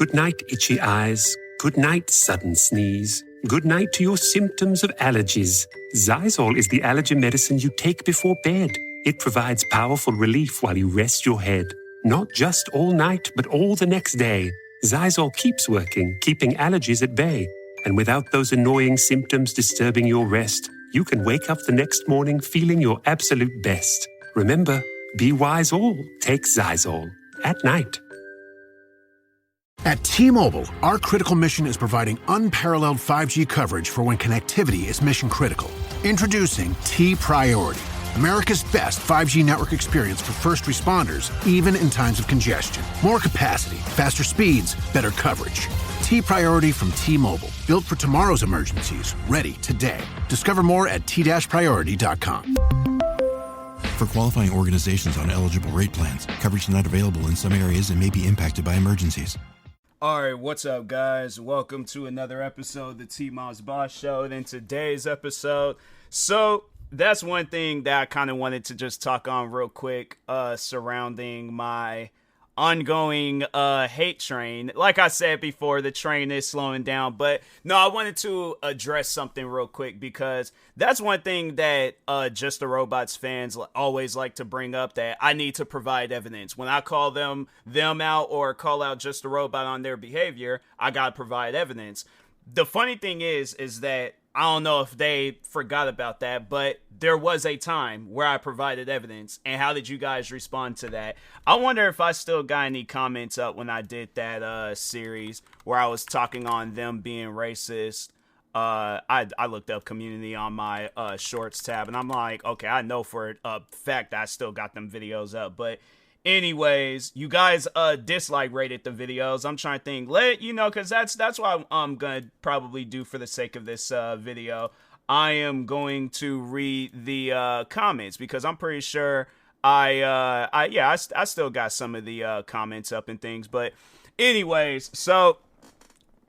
Good night, itchy eyes. Good night, sudden sneeze. Good night to your symptoms of allergies. Xyzal is the allergy medicine you take before bed. It provides powerful relief while you rest your head. Not just all night, but all the next day. Xyzal keeps working, keeping allergies at bay. And without those annoying symptoms disturbing your rest, you can wake up the next morning feeling your absolute best. Remember, be wise all, take Xyzal. At night. At T-Mobile, our critical mission is providing unparalleled 5G coverage for when connectivity is mission critical. Introducing T-Priority, America's best 5G network experience for first responders, even in times of congestion. More capacity, faster speeds, better coverage. T-Priority from T-Mobile, built for tomorrow's emergencies, ready today. Discover more at t-priority.com. For qualifying organizations on eligible rate plans, coverage not available in some areas and may be impacted by emergencies. Alright, what's up, guys? Welcome to another episode of the TMossBoss Show. And in today's episode, that's one thing that I kind of wanted to just talk on real quick, surrounding my ongoing hate train. Like I said before, the train is slowing down, but no, I wanted to address something real quick because that's one thing that Just the Robots fans always like to bring up, that I need to provide evidence. When I call them out or call out Just the Robot on their behavior, I gotta provide evidence. The funny thing is that I don't know if they forgot about that, but there was a time where I provided evidence. And how did you guys respond to that? I wonder if I still got any comments up when I did that series where I was talking on them being racist. I looked up community on my shorts tab, and I'm like, okay, I know for a fact that I still got them videos up. But anyways, you guys dislike rated the videos. I'm trying to think, because that's what I'm gonna probably do for the sake of this video. I am going to read the comments because I'm pretty sure I still got some of the comments up and things. But anyways,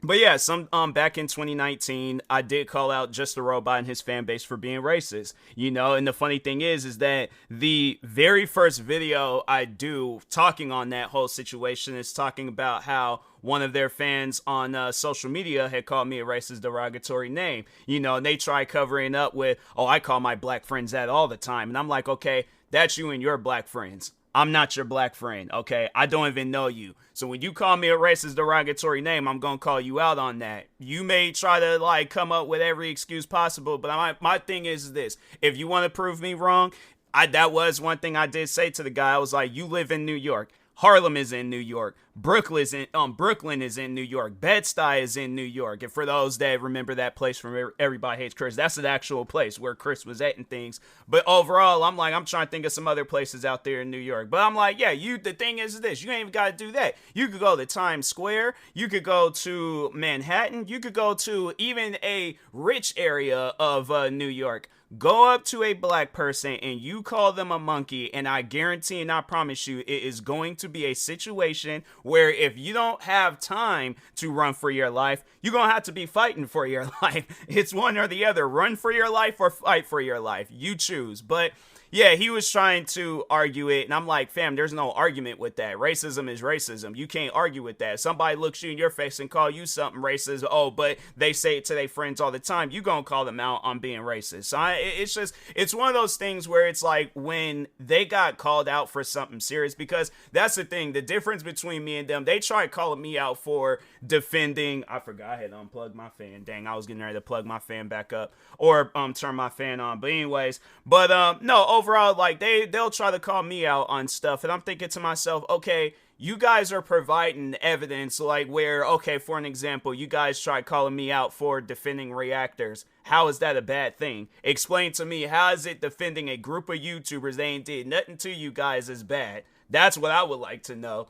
back in 2019, I did call out Just the Robot and his fan base for being racist, and the funny thing is that the very first video I do talking on that whole situation is talking about how one of their fans on social media had called me a racist derogatory name, and they try covering up with, oh, I call my black friends that all the time. And I'm like, okay, that's you and your black friends. I'm not your black friend, okay? I don't even know you. So when you call me a racist derogatory name, I'm going to call you out on that. You may try to, come up with every excuse possible, but my thing is this. If you want to prove me wrong, that was one thing I did say to the guy. I was like, you live in New York. Harlem is in New York. Brooklyn is in New York. Bed-Stuy is in New York. And for those that remember that place from Everybody Hates Chris, that's an actual place where Chris was at and things. But overall, I'm trying to think of some other places out there in New York. But I'm like, yeah, the thing is this. You ain't even got to do that. You could go to Times Square. You could go to Manhattan. You could go to even a rich area of New York. Go up to a black person and you call them a monkey, and I guarantee and I promise you it is going to be a situation where if you don't have time to run for your life, you're going to have to be fighting for your life. It's one or the other. Run for your life or fight for your life. You choose. But yeah, he was trying to argue it, and I'm like, fam, there's no argument with that. Racism is racism. You can't argue with that. Somebody looks you in your face and call you something racist, but they say it to their friends all the time. You gonna call them out on being racist. So it's one of those things where it's like when they got called out for something serious, because that's the thing, the difference between me and them, they tried calling me out for defending, I forgot I had unplugged my fan. Dang, I was getting ready to plug my fan back up or turn my fan on. But anyways, no, overall, they'll try to call me out on stuff, and I'm thinking to myself, okay, you guys are providing evidence where, okay, for an example, you guys tried calling me out for defending reactors. How is that a bad thing? Explain to me, how is it defending a group of YouTubers they ain't did nothing to you guys is bad? That's what I would like to know,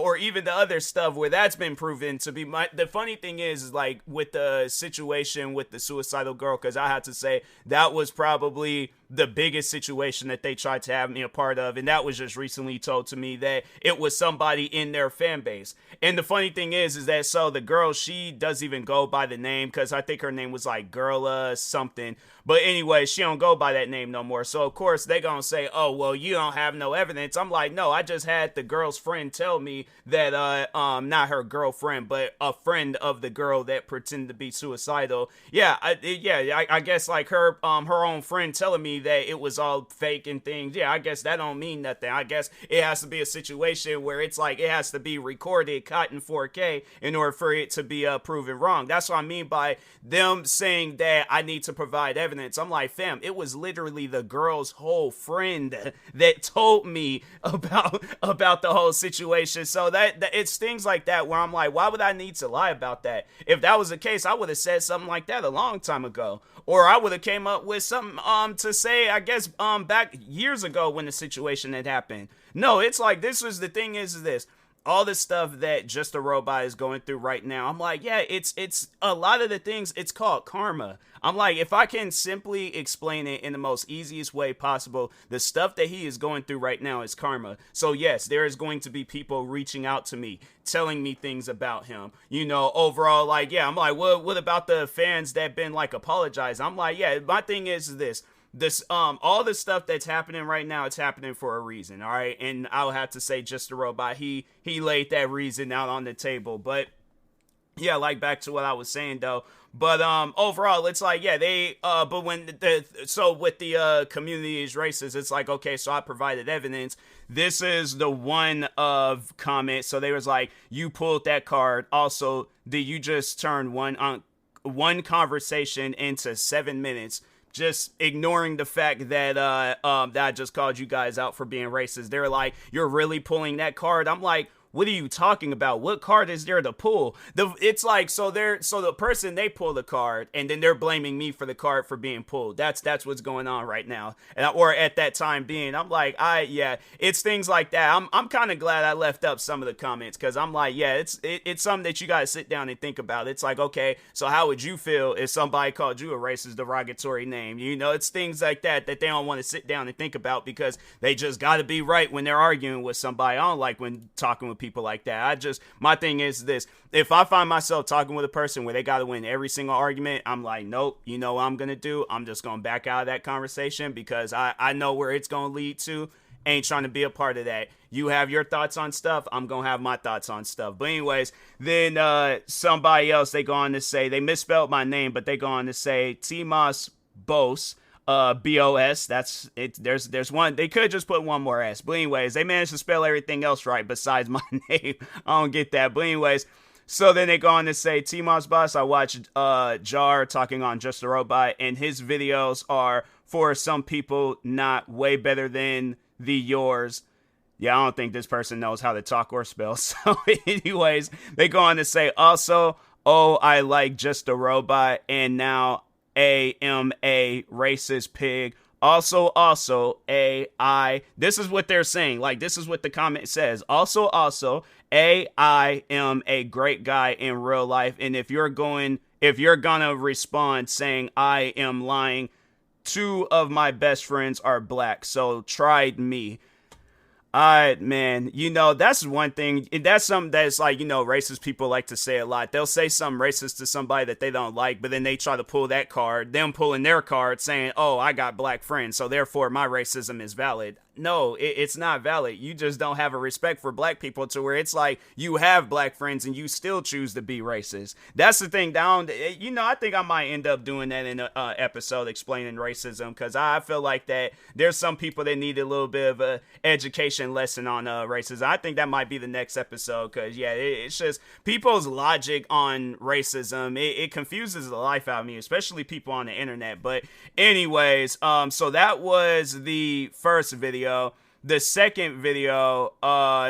or even the other stuff where that's been proven to be the funny thing is with the situation with the suicidal girl, because I had to say that was probably the biggest situation that they tried to have me a part of, and that was just recently told to me that it was somebody in their fan base. And the funny thing is that so the girl, she doesn't even go by the name, because I think her name was like Girla something. But anyway, she don't go by that name no more. So of course they gonna say, oh well, you don't have no evidence. I'm like, no, I just had the girl's friend tell me that not her girlfriend, but a friend of the girl that pretended to be suicidal. I guess like her own friend telling me that it was all fake and things. Yeah, I guess that don't mean nothing. I guess it has to be a situation where it's like it has to be recorded, caught in 4K in order for it to be proven wrong. That's what I mean by them saying that I need to provide evidence. I'm like, fam, it was literally the girl's whole friend that told me about the whole situation. So that it's things like that where I'm like, why would I need to lie about that? If that was the case, I would have said something like that a long time ago, or I would have came up with something to say, I guess back years ago when the situation had happened. No, it's like this was the thing is this. All the stuff that Just a Robot is going through right now, I'm like, yeah, it's a lot of the things, it's called karma. I'm like, if I can simply explain it in the most easiest way possible, the stuff that he is going through right now is karma. So yes, there is going to be people reaching out to me, telling me things about him. Overall, like, yeah, I'm like, what about the fans that been like apologizing? I'm like, yeah, my thing is this all the stuff that's happening right now, it's happening for a reason, all right? And I'll have to say Just a Robot, he laid that reason out on the table. But yeah, like back to what I was saying though. But overall, it's like, yeah, they but when with the community is racist, it's like, okay, so I provided evidence. This is the one of comment. So they was like, you pulled that card. Also, did you just turn one conversation into 7 minutes? Just ignoring the fact that that I just called you guys out for being racist. They're like, you're really pulling that card? I'm like, what are you talking about? What card is there to pull? It's like, so the person, they pull the card and then they're blaming me for the card for being pulled. That's what's going on right now. Or at that time being, I'm like, it's things like that. I'm kind of glad I left up some of the comments, because I'm like, yeah, it's something that you guys sit down and think about. It's like, okay, so how would you feel if somebody called you a racist, derogatory name? It's things like that they don't want to sit down and think about, because they just got to be right when they're arguing with somebody. I don't like when talking with people like that. My thing is this: if I find myself talking with a person where they got to win every single argument, I'm like, nope, you know what I'm gonna do? I'm just gonna back out of that conversation, because I know where it's gonna lead to. Ain't trying to be a part of that. You have your thoughts on stuff, I'm gonna have my thoughts on stuff. But anyways, then somebody else, they go on to say, they misspelled my name, but they go on to say TMossBoss. BOS, that's it. There's one, they could just put one more S, but anyways, they managed to spell everything else right besides my name. I don't get that, but anyways, so then they go on to say, TMossBoss, I watched Jar talking on Just a Robot, and his videos are, for some people, not way better than yours. Yeah, I don't think this person knows how to talk or spell. So anyways, they go on to say, also, oh, I like Just a Robot, and now AMA racist pig. Also, AI. This is what they're saying. Like, this is what the comment says. Also, AI am a great guy in real life. And if you're gonna respond saying I am lying, 2 of my best friends are black, so tried me. Alright, man, that's one thing, that's something that's like, racist people like to say a lot. They'll say something racist to somebody that they don't like, but then they try to pull that card, them pulling their card saying, oh, I got black friends, so therefore my racism is valid. No, it's not valid. You just don't have a respect for black people to where it's like you have black friends and you still choose to be racist. That's the thing. I think I might end up doing that in an episode explaining racism, because I feel like that there's some people that need a little bit of a education lesson on racism. I think that might be the next episode, because yeah, it's just people's logic on racism. It confuses the life out of me, especially people on the internet. But anyways, so that was the first video. The second video,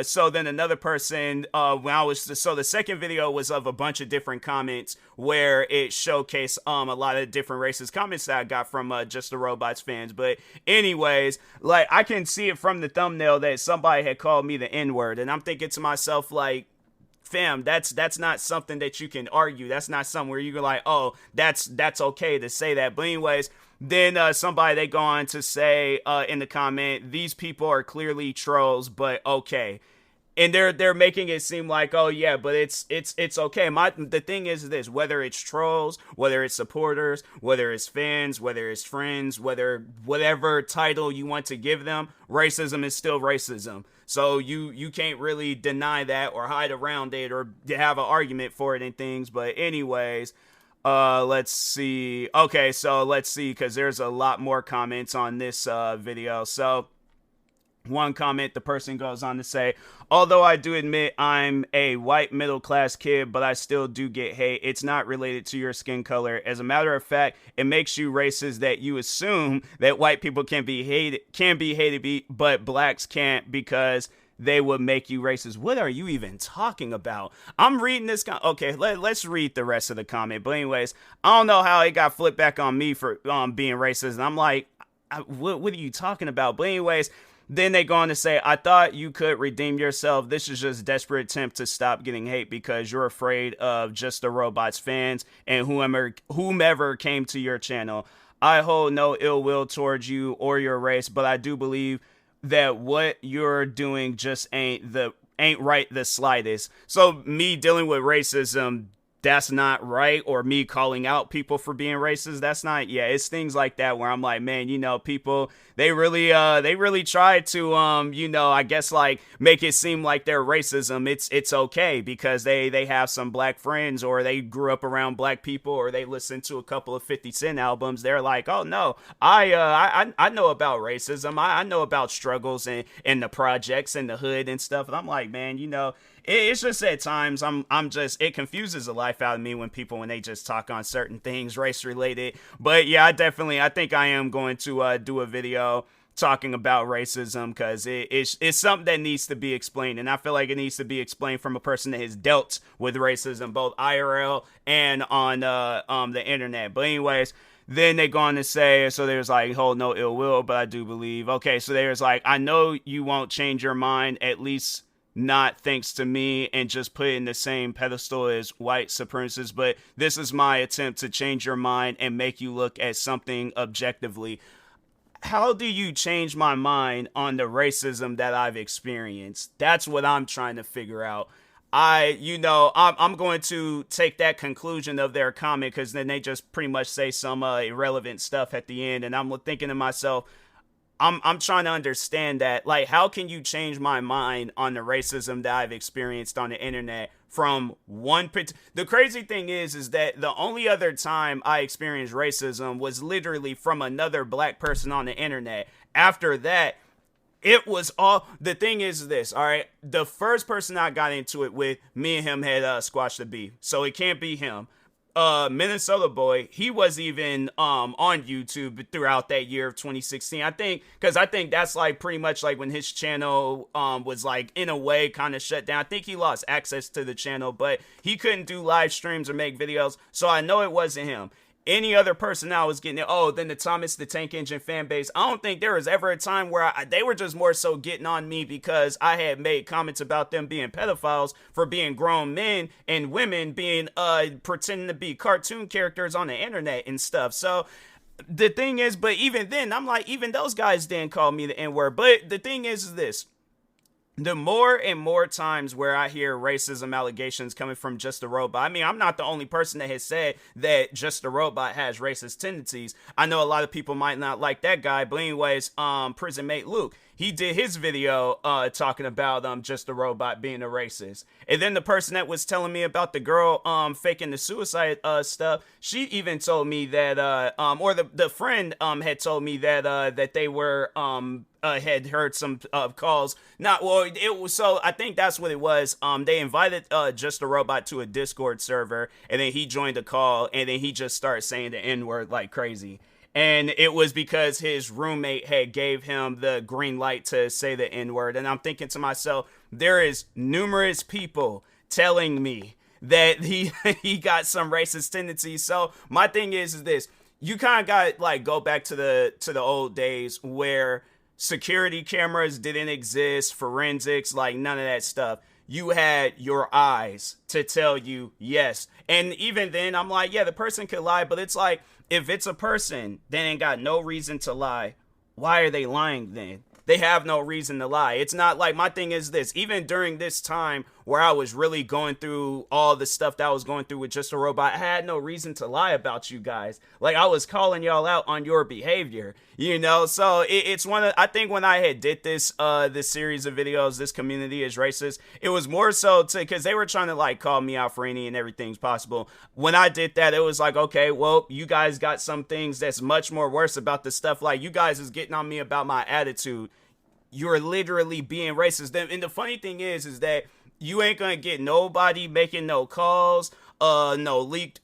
so then another person, the second video was of a bunch of different comments where it showcased a lot of different racist comments that I got from Just the Robots fans. But anyways, like, I can see it from the thumbnail that somebody had called me the N-word, and I'm thinking to myself, like, fam, that's not something that you can argue. That's not something where you're like, oh, that's okay to say that. But anyways, then somebody, they go on to say in the comment, these people are clearly trolls, but okay. And they're making it seem like, oh yeah, but it's okay. The thing is this: whether it's trolls, whether it's supporters, whether it's fans, whether it's friends, whatever title you want to give them, racism is still racism. So you can't really deny that or hide around it or have an argument for it and things. But anyways, let's see. Okay, so let's see, because there's a lot more comments on this video. So one comment, the person goes on to say, although I do admit I'm a white middle-class kid, but I still do get hate. It's not related to your skin color. As a matter of fact, it makes you racist that you assume that white people can be hated, but blacks can't because they would make you racist. What are you even talking about? I'm reading this. Okay, let's read the rest of the comment. But anyways, I don't know how it got flipped back on me for being racist. And I'm like, what are you talking about? But anyways, then they go on to say, I thought you could redeem yourself. This is just a desperate attempt to stop getting hate because you're afraid of Just the Robots fans and whomever came to your channel. I hold no ill will towards you or your race, but I do believe that what you're doing just ain't right the slightest. So me dealing with racism, that's not right, or me calling out people for being racist, that's not. Yeah, it's things like that where I'm like, man, people, they really try to I guess like make it seem like their racism it's okay because they have some black friends or they grew up around black people or they listen to a couple of 50 Cent albums. They're like, oh no, I know about racism. I know about struggles and the projects and the hood and stuff. And I'm like, man, it's just at times it confuses the life out of me when they just talk on certain things race related. But yeah, I think I am going to do a video talking about racism because it's something that needs to be explained, and I feel like it needs to be explained from a person that has dealt with racism both IRL and on the internet. But anyways, then they go on to say, so there's like, hold no ill will, but I do believe. Okay, so there's like, I know you won't change your mind, at least not thanks to me, and just put it in the same pedestal as white supremacists, but this is my attempt to change your mind and make you look at something objectively. How do you change my mind on the racism that I've experienced? That's what I'm trying to figure out. I'm going to take that conclusion of their comment because then they just pretty much say some irrelevant stuff at the end, and I'm thinking to myself, I'm trying to understand that. Like, how can you change my mind on the racism that I've experienced on the internet from one the crazy thing is that the only other time I experienced racism was literally from another black person on the internet. After that, it was all, the thing is this, all right? The first person I got into it with, me and him had squashed the beef, so it can't be him. Minnesota boy, he was even on YouTube throughout that year of 2016. I think that's like pretty much like when his channel was like in a way kind of shut down. I think he lost access to the channel, but he couldn't do live streams or make videos, so I know it wasn't him. Any other person I was getting it, then the Thomas the Tank Engine fan base, I don't think there was ever a time where they were just more so getting on me because I had made comments about them being pedophiles for being grown men and women being pretending to be cartoon characters on the internet and stuff. So the thing is, but even then, I'm like, even those guys didn't call me the N-word. But the thing is this. The more and more times where I hear racism allegations coming from Just a Robot, I mean, I'm not the only person that has said that Just a Robot has racist tendencies. I know a lot of people might not like that guy, but anyways, Prison Mate Luke, he did his video talking about Just a Robot being a racist. And then the person that was telling me about the girl faking the suicide stuff, she even told me that or the friend had told me that they were had heard some calls. It was, so I think that's what it was. They invited Just a Robot to a Discord server, and then he joined the call, and then he just started saying the N-word like crazy. And it was because his roommate had gave him the green light to say the N-word. And I'm thinking to myself, there is numerous people telling me that he got some racist tendencies. So my thing is this: you kind of got like go back to the old days where security cameras didn't exist, forensics, like none of that stuff. you had your eyes to tell you yes. And even then, I'm like, yeah, the person could lie, but it's like, if it's a person, they ain't got no reason to lie. Why are they lying then? They have no reason to lie. It's not like, my thing is this, even during this time where I was really going through all the stuff that I was going through with Just a Robot, I had no reason to lie about you guys. Like, I was calling y'all out on your behavior, you know? So it's one of, I think when I had did this series of videos, This Community is Racist, it was more so to, because they were trying to like call me out for any and everything's possible. When I did that, it was like, okay, well, you guys got some things that's much more worse about the stuff. Like, you guys is getting on me about my attitude. You're literally being racist. And the funny thing is that you ain't gonna get nobody making no calls, no leaked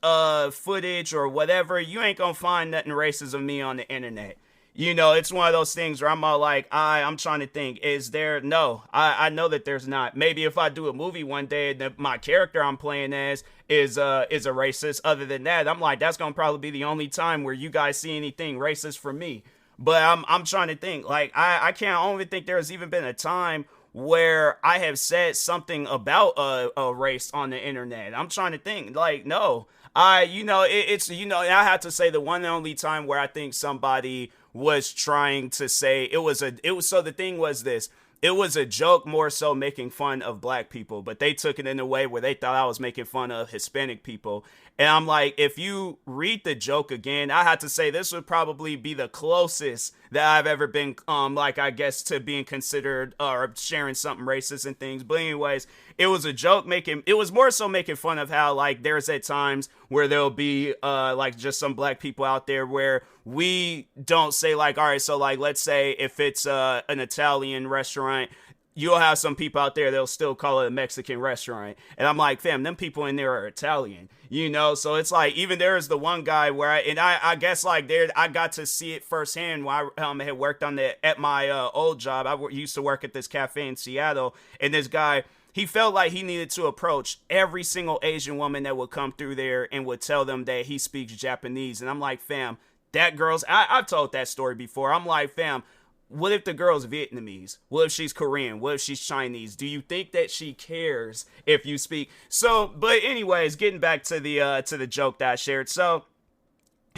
footage or whatever. You ain't gonna find nothing racist of me on the internet. You know, it's one of those things where I'm all like, I'm trying to think, is there? No, I know that there's not. Maybe if I do a movie one day that my character I'm playing as is a racist. Other than that, I'm like, that's gonna probably be the only time where you guys see anything racist from me. But I'm trying to think, like, I don't even think there's even been a time where I have said something about a race on the internet. I'm trying to think, like, no, it's, I have to say the one and only time where I think somebody was trying to say so the thing was this. It was a joke more so making fun of black people, but they took it in a way where they thought I was making fun of Hispanic people. And I'm like, if you read the joke again, I had to say this would probably be the closest that I've ever been, like, I guess, to being considered or sharing something racist and things. But anyways, it was a joke it was more so making fun of how, like, there's at times where there'll be, like, just some black people out there where we don't say, like, all right, so, like, let's say if it's an Italian restaurant, you'll have some people out there that'll still call it a Mexican restaurant. And I'm like, fam, them people in there are Italian, you know? So it's like, even there is the one guy where I guess like there, I got to see it firsthand when I had worked on at my old job. I used to work at this cafe in Seattle, and this guy, he felt like he needed to approach every single Asian woman that would come through there and would tell them that he speaks Japanese. And I'm like, fam, I've told that story before. I'm like, fam, what if the girl's Vietnamese? What if she's Korean? What if she's Chinese? Do you think that she cares if you speak? So, but anyways, getting back to the joke that I shared. So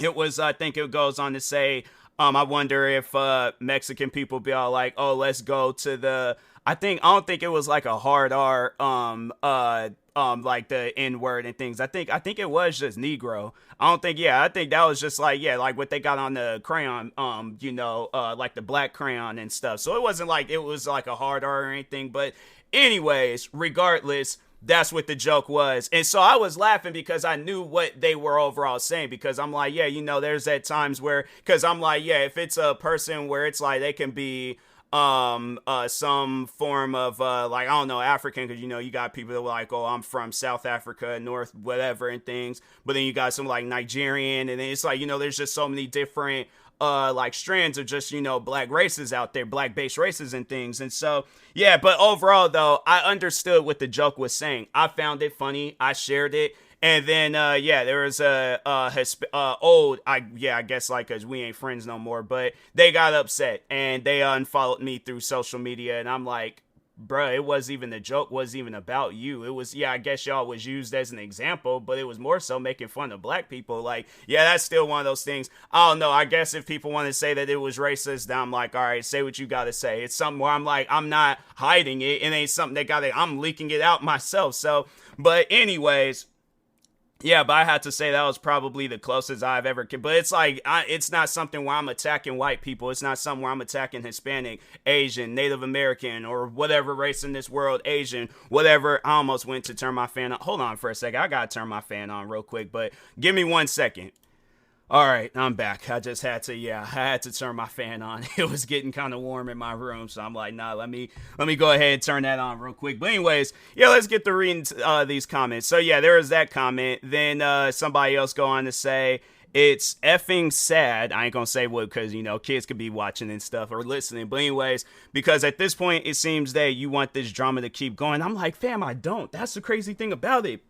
it was, I think it goes on to say, I wonder if Mexican people be all like, oh, let's go to I don't think it was like a hard R, like the N word and things. I think it was just Negro. I think that was just like, yeah, like what they got on the crayon, like the black crayon and stuff. So it wasn't like it was like a hard R or anything. But anyways, regardless, that's what the joke was. And so I was laughing because I knew what they were overall saying, because I'm like, yeah, there's at times where, because I'm like, yeah, if it's a person where it's like they can be some form of like, I don't know, African, because you got people that were like, oh, I'm from South Africa, North whatever and things, but then you got some like Nigerian, and then it's like, there's just so many different like strands of just black races out there, black based races and things. And so yeah, but overall though, I understood what the joke was saying. I found it funny, I shared it. And then, there was I guess like, cause we ain't friends no more, but they got upset and they unfollowed me through social media. And I'm like, bruh, it wasn't even, the joke wasn't even about you. It was, I guess y'all was used as an example, but it was more so making fun of black people. Like, yeah, that's still one of those things. I don't know. I guess if people want to say that it was racist, then I'm like, all right, say what you got to say. It's something where I'm like, I'm not hiding it. It ain't something I'm leaking it out myself. So, but anyways, yeah, but I had to say that was probably the closest I've ever. But it's like, it's not something where I'm attacking white people. It's not something where I'm attacking Hispanic, Asian, Native American, or whatever race in this world, Asian, whatever. I almost went to turn my fan on. Hold on for a second. I got to turn my fan on real quick, but give me 1 second. All right, I'm back. I had to turn my fan on. It was getting kind of warm in my room, so I'm like, nah, let me go ahead and turn that on real quick. But anyways, yeah, let's get to reading these comments. So yeah, there is that comment. Then somebody else go on to say, it's effing sad. I ain't gonna say what, because kids could be watching and stuff or listening. But anyways, because at this point it seems that you want this drama to keep going. I'm like, fam, I don't. That's the crazy thing about it.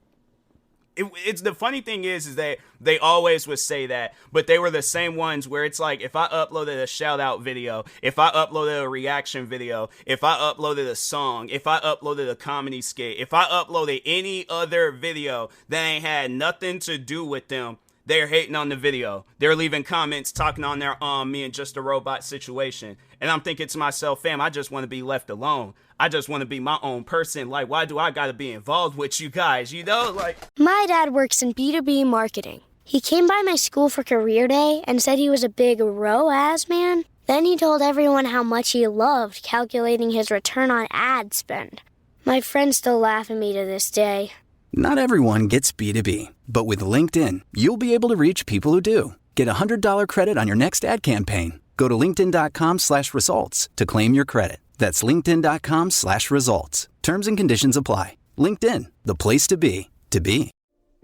it's the funny thing is that they always would say that, but they were the same ones where it's like, if I uploaded a shout out video, if I uploaded a reaction video, if I uploaded a song, if I uploaded a comedy skit, if I uploaded any other video that ain't had nothing to do with them, they're hating on the video. They're leaving comments talking on their me and Just a Robot situation. And I'm thinking to myself, fam, I just want to be left alone. I just want to be my own person. Like, why do I got to be involved with you guys? You know, like. My dad works in B2B marketing. He came by my school for career day and said he was a big ROAS man. Then he told everyone how much he loved calculating his return on ad spend. My friends still laugh at me to this day. Not everyone gets B2B, but with LinkedIn, you'll be able to reach people who do. Get a $100 credit on your next ad campaign. Go to linkedin.com/results to claim your credit. That's linkedin.com/results. Terms and conditions apply. LinkedIn, the place to be, to be.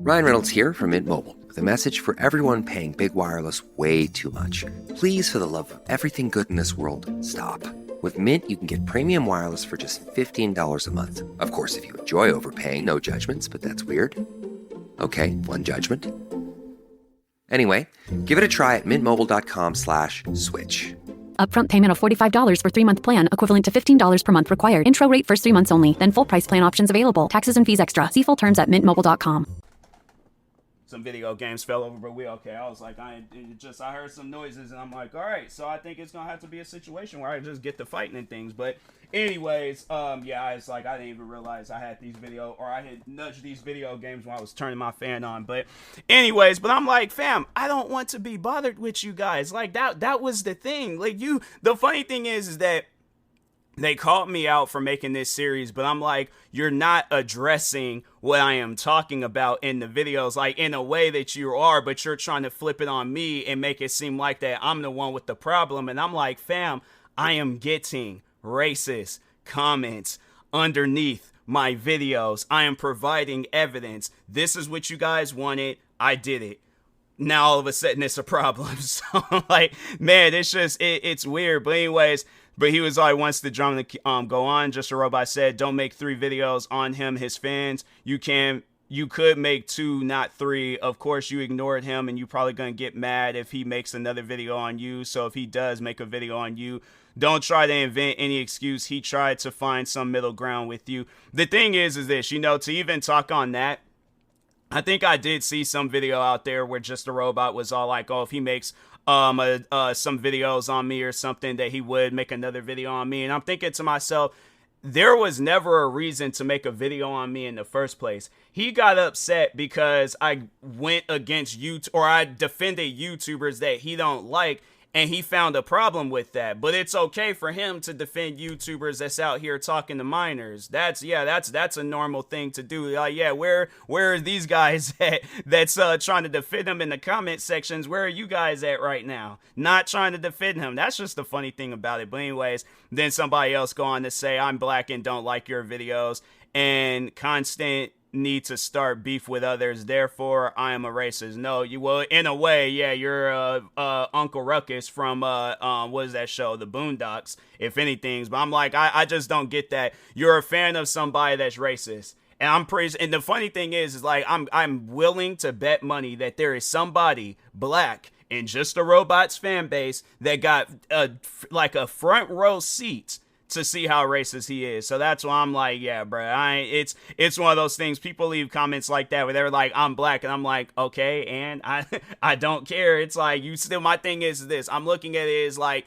Ryan Reynolds here from Mint Mobile with a message for everyone paying big wireless way too much. Please, for the love of everything good in this world, stop. With Mint, you can get premium wireless for just $15 a month. Of course, if you enjoy overpaying, no judgments, but that's weird. Okay, one judgment. Anyway, give it a try at mintmobile.com/switch. Upfront payment of $45 for 3-month plan, equivalent to $15 per month required. Intro rate first 3 months only. Then full price plan options available. Taxes and fees extra. See full terms at mintmobile.com. Some video games fell over, but we okay. I was like, I heard some noises, and I'm like, all right. So I think it's gonna have to be a situation where I just get to fighting and things. But anyways, yeah, it's like I didn't even realize I had these I had nudged these video games when I was turning my fan on. But anyways, but I'm like, fam, I don't want to be bothered with you guys. Like that was the thing. Like the funny thing is that they called me out for making this series, but I'm like, you're not addressing what I am talking about in the videos, like in a way that you are, but you're trying to flip it on me and make it seem like that I'm the one with the problem. And I'm like, fam, I am getting racist comments underneath my videos. I am providing evidence. This is what you guys wanted. I did it. Now all of a sudden it's a problem. So I'm like, man, it's just, it's weird. But anyways, but he was like, once the drama to go on, Just a Robot said, don't make 3 videos on him, his fans. You could make 2, not 3. Of course, you ignored him, and you probably gonna get mad if he makes another video on you. So if he does make a video on you, don't try to invent any excuse. He tried to find some middle ground with you. The thing is this, to even talk on that, I think I did see some video out there where Just a Robot was all like, oh, if he makes some videos on me or something, that he would make another video on me. And I'm thinking to myself, there was never a reason to make a video on me in the first place. He got upset because I went against or I defended YouTubers that he don't like, and he found a problem with that. But it's okay for him to defend YouTubers that's out here talking to minors. That's a normal thing to do. Yeah, where are these guys at that's trying to defend him in the comment sections? Where are you guys at right now? Not trying to defend him. That's just the funny thing about it. But anyways, then somebody else go on to say, I'm black and don't like your videos, and constant need to start beef with others, therefore I am a racist. No, you will, in a way, yeah, you're Uncle Ruckus from what is that show, The Boondocks, if anything. But I'm like, I just don't get that. You're a fan of somebody that's racist, and I'm pretty, and the funny thing is like I'm willing to bet money that there is somebody black in Just a Robot's fan base that got like a front row seat to see how racist he is. So that's why I'm like, yeah, bro, it's one of those things. People leave comments like that where they're like, I'm black, and I'm like, okay, and I don't care. It's like, you still, my thing is this, I'm looking at it as like,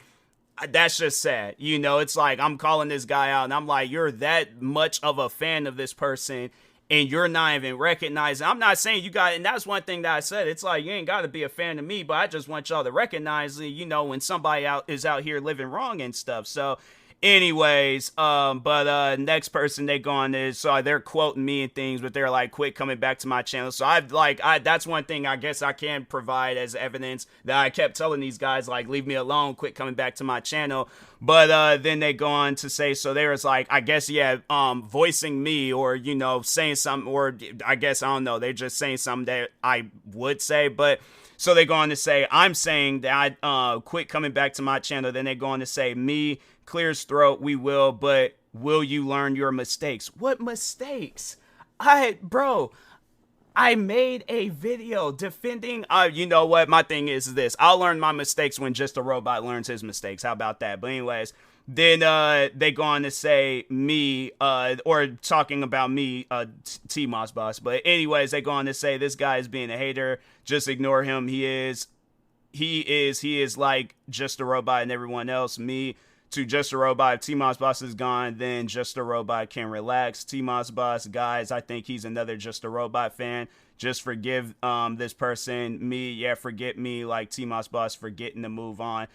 that's just sad. It's like, I'm calling this guy out, and I'm like, you're that much of a fan of this person, and you're not even recognizing. I'm not saying you got, and that's one thing that I said. It's like, you ain't got to be a fan of me, but I just want y'all to recognize, when somebody is out here living wrong and stuff. So anyways, but next person they go on is, so they're quoting me and things, but they're like, quit coming back to my channel. So that's one thing I guess I can provide as evidence that I kept telling these guys, like, leave me alone, quit coming back to my channel. But then they go on to say, so there was like, I guess, yeah, voicing me, or, saying something, or I guess, I don't know, they're just saying something that I would say. But so they go on to say, I'm saying that I quit coming back to my channel. Then they go on to say, me, clears throat, we will, but will you learn your mistakes? What mistakes? Bro, I made a video defending, you know what, my thing is this. I'll learn my mistakes when Just a Robot learns his mistakes. How about that? But anyways, then they go on to say me, or talking about me, TMossBoss. But anyways, they go on to say this guy is being a hater. Just ignore him. He is like Just a Robot and everyone else. Me to Just a Robot. If TMossBoss is gone, then Just a Robot can relax. TMossBoss, guys, I think he's another Just a Robot fan. Just forgive this person. Me, yeah, forget me, like TMossBoss forgetting to move on.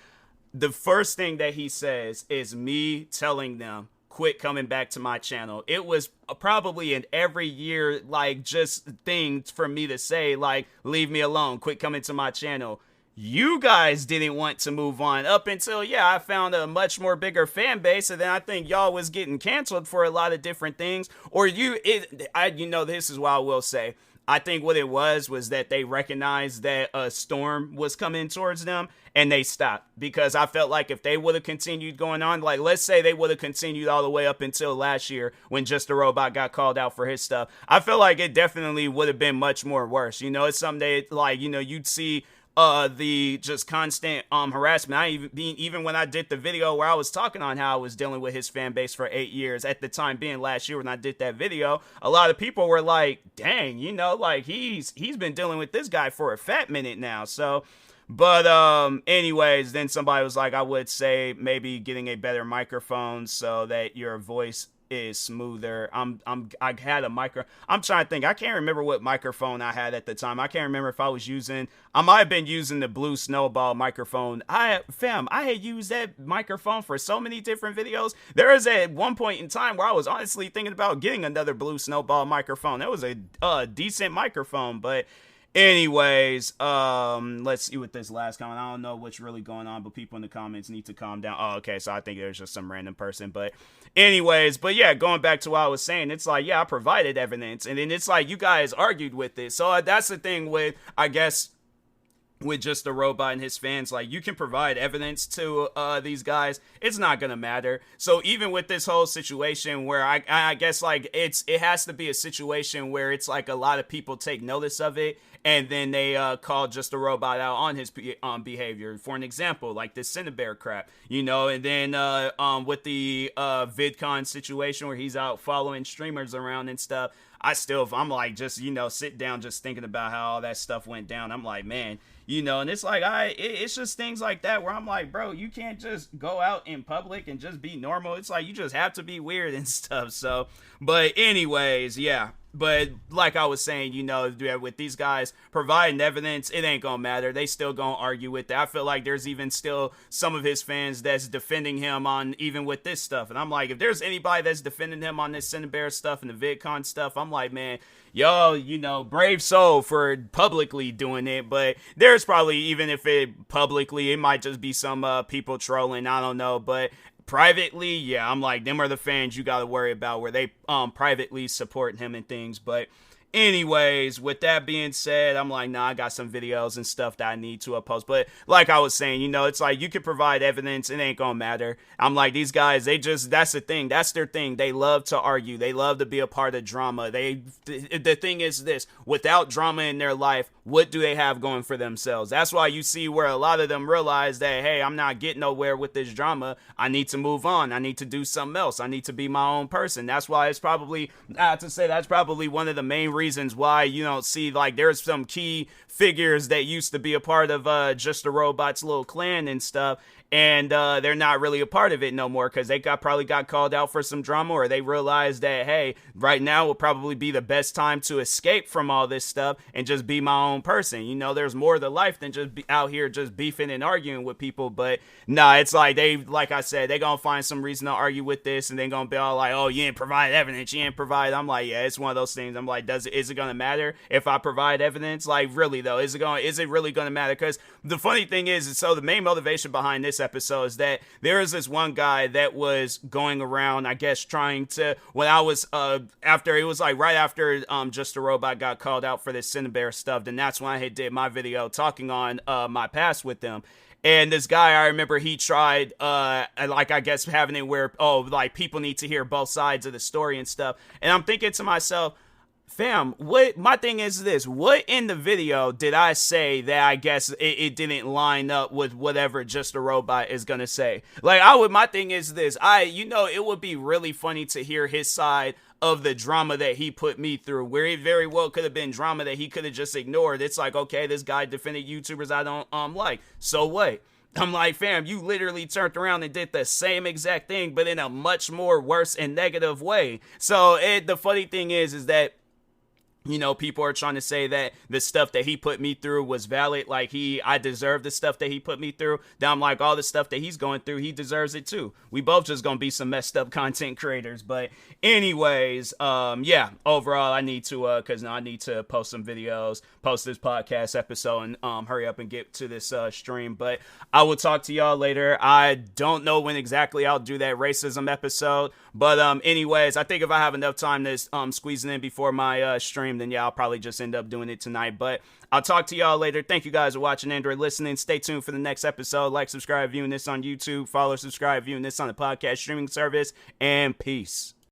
The first thing that he says is me telling them, quit coming back to my channel. It was probably an every year, like, just thing for me to say, like, leave me alone, quit coming to my channel. You guys didn't want to move on up until, I found a much more bigger fan base, and then I think y'all was getting canceled for a lot of different things. Or this is what I will say. I think what it was that they recognized that a storm was coming towards them, and they stopped. Because I felt like if they would have continued going on, like, let's say they would have continued all the way up until last year when Just a Robot got called out for his stuff, I feel like it definitely would have been much more worse. It's something that, like, you'd see the just constant harassment. Even when I did the video where I was talking on how I was dealing with his fan base for 8 years, at the time being last year when I did that video, a lot of people were like, dang, like he's been dealing with this guy for a fat minute now. So, but anyways, then somebody was like, I would say maybe getting a better microphone so that your voice is smoother. I had a micro. I'm trying to think. I can't remember what microphone I had at the time. I can't remember if I might have been using the Blue Snowball microphone. I had used that microphone for so many different videos. There was at one point in time where I was honestly thinking about getting another Blue Snowball microphone. That was a decent microphone, but anyways, let's see what this last comment. I don't know what's really going on, but people in the comments need to calm down. Oh, okay, so I think there's just some random person. But anyways, going back to what I was saying, it's like, I provided evidence, and then it's like you guys argued with it. So that's the thing with, I guess, with Just a Robot and his fans, like, you can provide evidence to these guys, it's not gonna matter. So even with this whole situation where I guess, like, it has to be a situation where it's like a lot of people take notice of it, and then they call Just a Robot out on his behavior. For an example, like this Cinebear crap, and then with the VidCon situation where he's out following streamers around and stuff, I'm like, just, sit down just thinking about how all that stuff went down. I'm like, man, and it's like, it's just things like that where I'm like, bro, you can't just go out in public and just be normal. It's like, you just have to be weird and stuff. So, but anyways, yeah. But like I was saying, with these guys providing evidence, it ain't gonna matter. They still gonna argue with that. I feel like there's even still some of his fans that's defending him on even with this stuff. And I'm like, if there's anybody that's defending him on this Cinebear stuff and the VidCon stuff, I'm like, man, yo, brave soul for publicly doing it. But there's probably, even if it publicly, it might just be some people trolling. I don't know. But privately, I'm like, them are the fans you gotta worry about, where they privately support him and things. But anyways, with that being said, I'm like, nah, I got some videos and stuff that I need to post. But like I was saying, it's like, you can provide evidence, it ain't gonna matter. I'm like, these guys, that's the thing, that's their thing. They love to argue, they love to be a part of drama. The thing is this, without drama in their life, what do they have going for themselves? That's why you see where a lot of them realize that, hey, I'm not getting nowhere with this drama. I need to move on. I need to do something else. I need to be my own person. That's why it's probably, that's probably one of the main reasons why you don't see, like, there's some key figures that used to be a part of Just a Robot's little clan and stuff, and they're not really a part of it no more because they probably got called out for some drama, or they realized that, hey, right now will probably be the best time to escape from all this stuff and just be my own person. There's more to life than just be out here just beefing and arguing with people. But nah, it's like, like I said, they gonna find some reason to argue with this, and they gonna be all like, oh, you didn't provide evidence, you didn't provide. I'm like, yeah, it's one of those things. I'm like, is it gonna matter if I provide evidence? Like, really though, is it really gonna matter? Because the funny thing is, so the main motivation behind this episode is that there is this one guy that was going around, I guess, trying to, when I was after, it was like right after Just a Robot got called out for this Cinebear stuff, then that's when I had did my video talking on my past with them. And this guy, I remember he tried, like, I guess having it where, like, people need to hear both sides of the story and stuff. And I'm thinking to myself, Fam, what my thing is this. What in the video did I say that I guess it didn't line up with whatever Just a Robot is gonna say? Like, my thing is this. It would be really funny to hear his side of the drama that he put me through, where it very well could have been drama that he could have just ignored. It's like, okay, this guy defended YouTubers I don't like. So what? I'm like, fam, you literally turned around and did the same exact thing, but in a much more worse and negative way. So the funny thing is that, people are trying to say that the stuff that he put me through was valid. Like, I deserve the stuff that he put me through. Then I'm like, all the stuff that he's going through, he deserves it too. We both just gonna be some messed up content creators. But anyways, overall, I need to, I need to post some videos, post this podcast episode, and hurry up and get to this stream. But I will talk to y'all later. I don't know when exactly I'll do that racism episode. But anyways, I think if I have enough time to squeeze it in before my stream, then yeah, I'll probably just end up doing it tonight. But I'll talk to y'all later. Thank you guys for watching and or listening. Stay tuned for the next episode. Like, subscribe, viewing this on YouTube. Follow, subscribe, viewing this on the podcast streaming service. And peace.